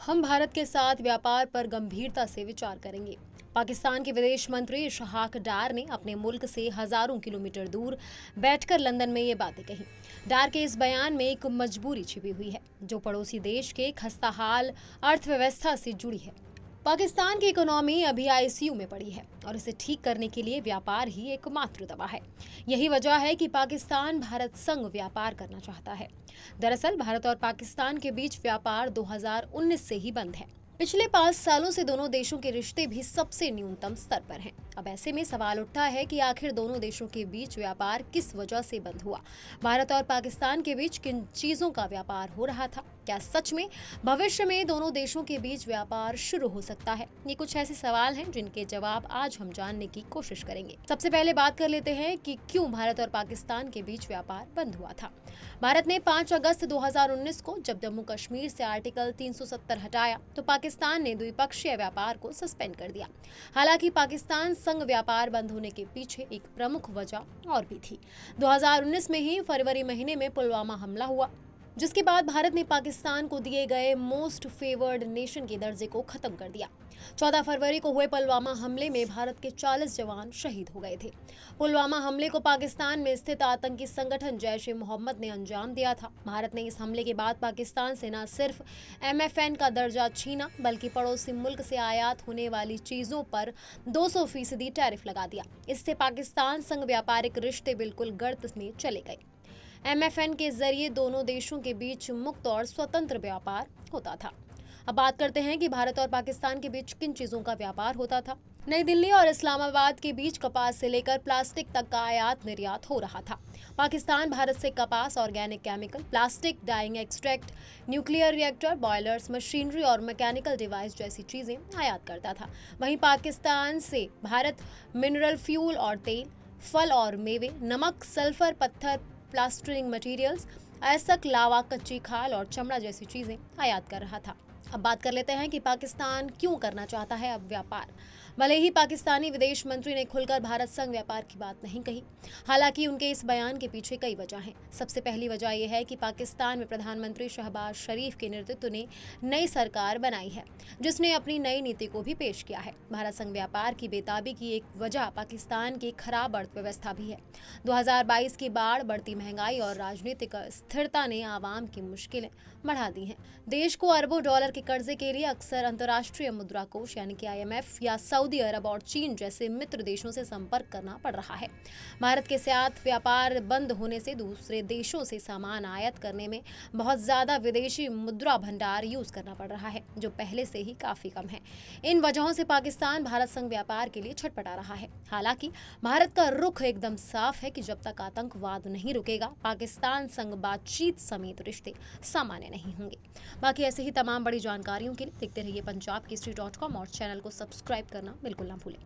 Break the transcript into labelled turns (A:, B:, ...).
A: हम भारत के साथ व्यापार पर गंभीरता से विचार करेंगे। पाकिस्तान के विदेश मंत्री इशहाक डार ने अपने मुल्क से हजारों किलोमीटर दूर बैठकर लंदन में ये बातें कही। डार के इस बयान में एक मजबूरी छिपी हुई है जो पड़ोसी देश के खस्ताहाल अर्थव्यवस्था से जुड़ी है। पाकिस्तान की इकोनॉमी अभी आईसीयू में पड़ी है और इसे ठीक करने के लिए व्यापार ही एकमात्र दवा है। यही वजह है कि पाकिस्तान भारत संग व्यापार करना चाहता है। दरअसल भारत और पाकिस्तान के बीच व्यापार 2019 से ही बंद है। पिछले 5 सालों से दोनों देशों के रिश्ते भी सबसे न्यूनतम स्तर पर हैं। अब ऐसे में सवाल उठता है कि आखिर दोनों देशों के बीच व्यापार किस वजह से बंद हुआ। भारत और पाकिस्तान के बीच किन चीजों का व्यापार हो रहा था? क्या सच में भविष्य में दोनों देशों के बीच व्यापार शुरू हो सकता है? ये कुछ ऐसे सवाल हैं जिनके जवाब आज हम जानने की कोशिश करेंगे। सबसे पहले बात कर लेते हैं कि क्यों भारत और पाकिस्तान के बीच व्यापार बंद हुआ था। भारत ने 5 अगस्त 2019 को जब जम्मू कश्मीर से आर्टिकल 370 हटाया तो पाकिस्तान ने द्विपक्षीय व्यापार को सस्पेंड कर दिया। हालांकि पाकिस्तान संग व्यापार बंद होने के पीछे एक प्रमुख वजह और भी थी। 2019 में ही फरवरी महीने में पुलवामा हमला हुआ, जिसके बाद भारत ने पाकिस्तान को दिए गए मोस्ट फेवर्ड नेशन के दर्जे को खत्म कर दिया। 14 फरवरी को हुए पुलवामा हमले में भारत के 40 जवान शहीद हो गए थे। पुलवामा हमले को पाकिस्तान में स्थित आतंकी संगठन जैश-ए-मोहम्मद ने अंजाम दिया था। भारत ने इस हमले के बाद पाकिस्तान से न सिर्फ MFN का दर्जा छीना बल्कि पड़ोसी मुल्क से आयात होने वाली चीजों पर 200% टैरिफ लगा दिया। इससे पाकिस्तान संग व्यापारिक रिश्ते बिल्कुल गर्त में चले गए। MFN के जरिए दोनों देशों के बीच मुक्त और स्वतंत्र व्यापार होता था। अब बात करते हैं कि भारत और पाकिस्तान के बीच किन चीजों का व्यापार होता था। नई दिल्ली और इस्लामाबाद के बीच कपास से लेकर प्लास्टिक तक का आयात निर्यात हो रहा था। पाकिस्तान भारत से कपास, organic chemical, plastic, dyeing extract, nuclear reactor, boilers, machinery और मैकेनिकल डिवाइस जैसी चीजें आयात करता था। वहीं पाकिस्तान से भारत मिनरल फ्यूल और तेल, फल और मेवे, नमक, सल्फर, पत्थर, प्लास्टरिंग मटेरियल्स, अयस्क, लावा, कच्ची खाल और चमड़ा जैसी चीजें आयात कर रहा था। अब बात कर लेते हैं कि पाकिस्तान क्यों करना चाहता है अब व्यापार। भले ही पाकिस्तानी विदेश मंत्री ने खुलकर भारत संग व्यापार की बात नहीं कही, हालांकि उनके इस बयान के पीछे कई वजह हैं। सबसे पहली वजह यह है कि पाकिस्तान में प्रधानमंत्री शहबाज शरीफ के नेतृत्व ने नई सरकार बनाई है, जिसने अपनी नई नीति को भी पेश किया है। भारत संग व्यापार की बेताबी की एक वजह पाकिस्तान की खराब अर्थव्यवस्था भी है। 2022 की बाढ़, बढ़ती महंगाई और राजनीतिक स्थिरता ने आवाम की मुश्किलें बढ़ा दी हैं। देश को अरबों डॉलर के कर्जे के लिए अक्सर अंतर्राष्ट्रीय मुद्रा कोष यानी कि IMF या सऊदी अरब और चीन जैसे मित्र देशों से संपर्क करना पड़ रहा है। भारत के साथ व्यापार बंद होने से दूसरे देशों से सामान आयात करने में बहुत ज्यादा विदेशी मुद्रा भंडार यूज करना पड़ रहा है, जो पहले से ही काफी कम है। इन वजहों से पाकिस्तान भारत संग व्यापार के लिए छटपटा रहा है। हालांकि भारत का रुख एकदम साफ है कि जब तक आतंकवाद नहीं रुकेगा, पाकिस्तान संग बातचीत समेत रिश्ते सामान्य नहीं होंगे। बाकी ऐसे ही तमाम बड़ी जानकारियों के लिए देखते रहिए punjabkesari.com और चैनल को सब्सक्राइब करना बिल्कुल ना भूलें।